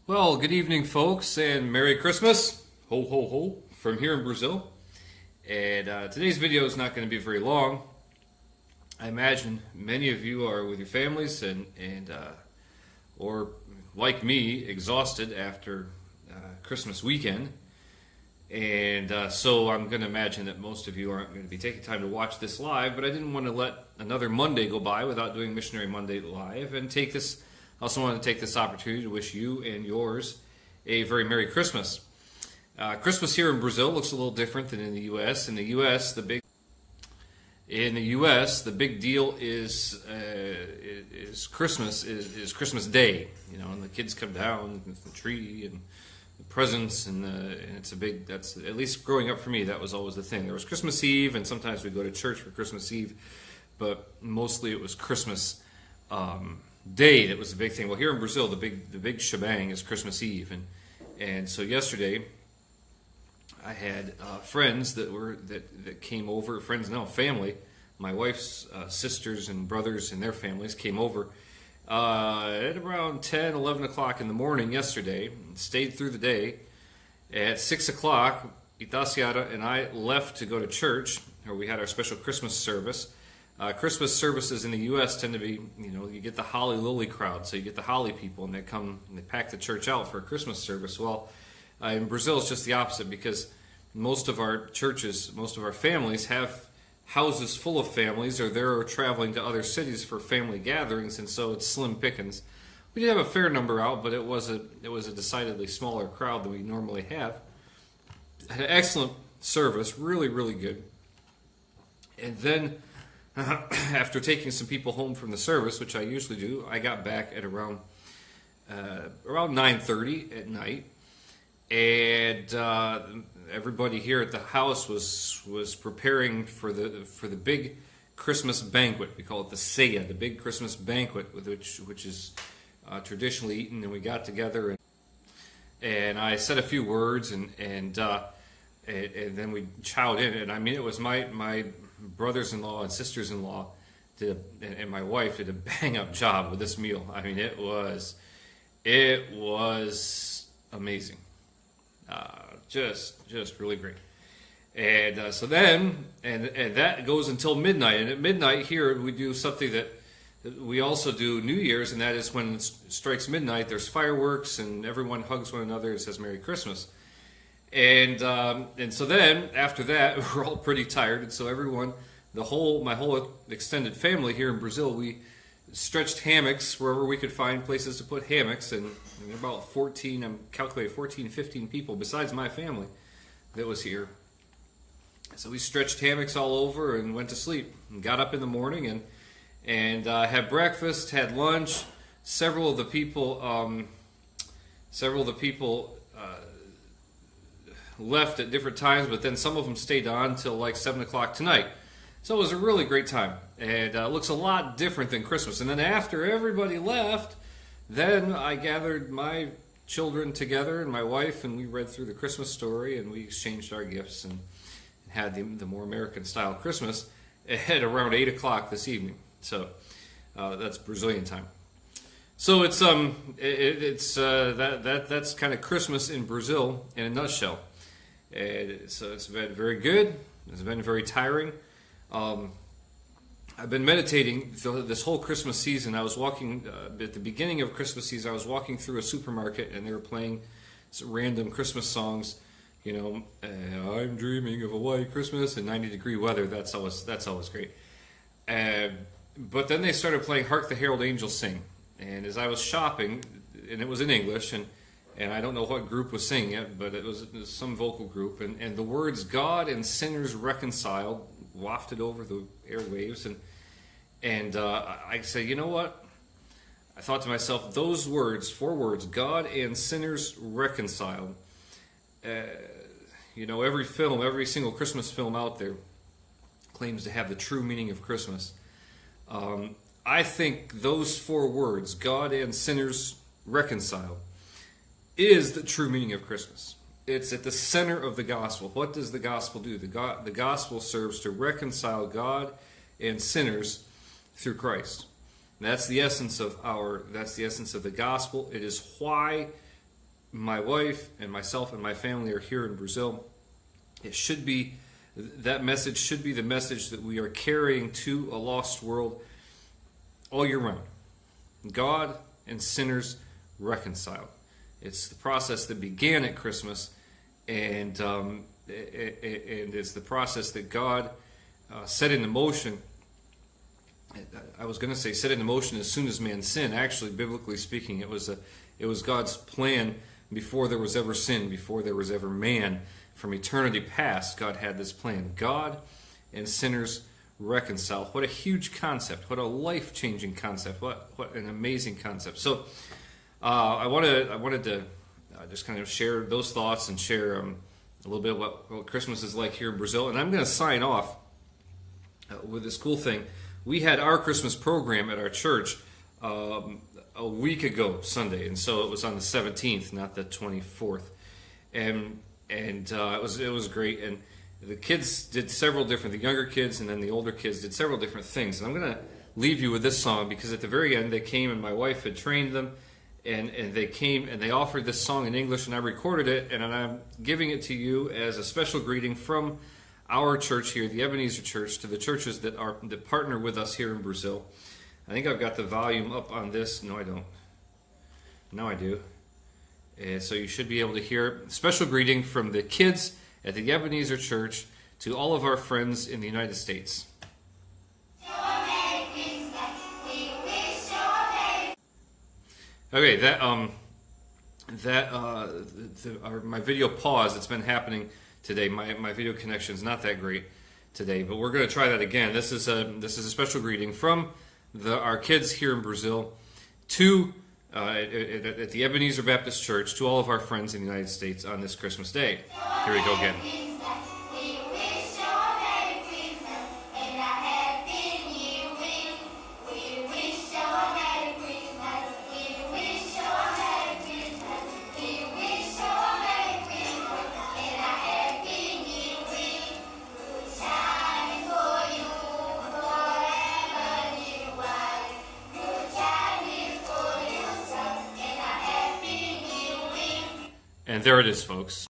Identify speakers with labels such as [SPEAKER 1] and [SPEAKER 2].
[SPEAKER 1] Well, good evening, folks, and Merry Christmas. Ho, ho, ho, from here in Brazil. And today's video is not going to be very long. I imagine many of you are with your families or like me, exhausted after Christmas weekend. And so I'm going to imagine that most of you aren't going to be taking time to watch this live, but I didn't want to let another Monday go by without doing Missionary Monday live and also want to take this opportunity to wish you and yours a very Merry Christmas. Christmas here in Brazil looks a little different than in the U.S. In the U.S., the big deal is Christmas is Christmas Day. You know, and the kids come down with the tree and the presents, and it's a big. That's at least growing up for me. That was always the thing. There was Christmas Eve, and sometimes we'd go to church for Christmas Eve, but mostly it was Christmas Day that was the big thing. Well, here in Brazil, the big shebang is Christmas Eve, and so yesterday I had friends that came over. Friends, no, family. My wife's sisters and brothers and their families came over at around 10, 11 o'clock in the morning yesterday. Stayed through the day. At 6 o'clock, Itasiara and I left to go to church, where we had our special Christmas service. Christmas services in the U.S. tend to be, you get the holly lily crowd, so you get the holly people, and they come and they pack the church out for a Christmas service. Well, in Brazil, it's just the opposite, because most of our churches, most of our families have houses full of families, or they're traveling to other cities for family gatherings, and so it's slim pickings. We did have a fair number out, but it was a decidedly smaller crowd than we normally have. Had an excellent service, really, really good. And then after taking some people home from the service, which I usually do, I got back at around 9:30 at night, and everybody here at the house was preparing for the big Christmas banquet. We call it the ceia, the big Christmas banquet, which is traditionally eaten. And we got together, and I said a few words, and then we chowed in. And I mean, it was my brothers-in-law and sisters-in-law and my wife did a bang-up job with this meal. I mean, it was amazing, just really great. And so then, and that goes until midnight. And at midnight here, we do something that we also do New Year's, and that is when it strikes midnight, there's fireworks, and everyone hugs one another and says Merry Christmas. And so then after that, we're all pretty tired, and so everyone, my whole extended family here in Brazil, we stretched hammocks wherever we could find places to put hammocks, and about 14, I'm calculating 14, 15 people besides my family that was here. So we stretched hammocks all over and went to sleep, and got up in the morning and had breakfast, had lunch. Several of the people left at different times, but then some of them stayed on till like 7 o'clock tonight. So it was a really great time, and looks a lot different than Christmas. And then after everybody left, then I gathered my children together and my wife, and we read through the Christmas story, and we exchanged our gifts and had the more American-style Christmas at around 8 o'clock this evening. So that's Brazilian time. So it's that's kind of Christmas in Brazil in a nutshell. And so it's been very good. It's been very tiring. I've been meditating this whole Christmas season. I was walking at the beginning of Christmas season. I was walking through a supermarket, and they were playing some random Christmas songs. I'm dreaming of a white Christmas and 90-degree weather. That's always great. But then they started playing "Hark the Herald Angels Sing," and as I was shopping, and it was in English, and I don't know what group was singing it, but it was some vocal group, and the words "God and sinners reconciled" wafted over the airwaves, and I said, you know what? I thought to myself, those words, 4 words, "God and sinners reconciled." Every single Christmas film out there claims to have the true meaning of Christmas. I think those 4 words, "God and sinners reconciled," is the true meaning of Christmas. It's at the center of the gospel. What does the gospel do? The gospel serves to reconcile God and sinners through Christ. And that's the essence of the gospel. It is why my wife and myself and my family are here in Brazil, it should be, that message should be the message that we are carrying to a lost world all year round. God and sinners reconciled. It's the process that began at Christmas, and it's the process that God set into motion. I was going to say set into motion as soon as man sinned. Actually, biblically speaking, it was God's plan before there was ever sin, before there was ever man. From eternity past, God had this plan. God and sinners reconciled. What a huge concept! What a life-changing concept! What an amazing concept! So, I wanted to just kind of share those thoughts and share a little bit of what Christmas is like here in Brazil. And I'm going to sign off with this cool thing. We had our Christmas program at our church a week ago Sunday, and so it was on the 17th, not the 24th, and it was great. And the kids did several different, the younger kids and then the older kids did several different things. And I'm going to leave you with this song, because at the very end they came and my wife had trained them, and they came and they offered this song in English, and I recorded it, and I'm giving it to you as a special greeting from our church here, the Ebenezer Church, to the churches that partner with us here in Brazil. I think I've got the volume up on this. No, I don't. Now I do. And so you should be able to hear it. Special greeting from the kids at the Ebenezer Church to all of our friends in the United States. Okay, my video paused. It's been happening today. My video connection is not that great today, but we're going to try that again. This is a special greeting from our kids here in Brazil to at the Ebenezer Baptist Church to all of our friends in the United States on this Christmas Day. Here we go again. And there it is, folks.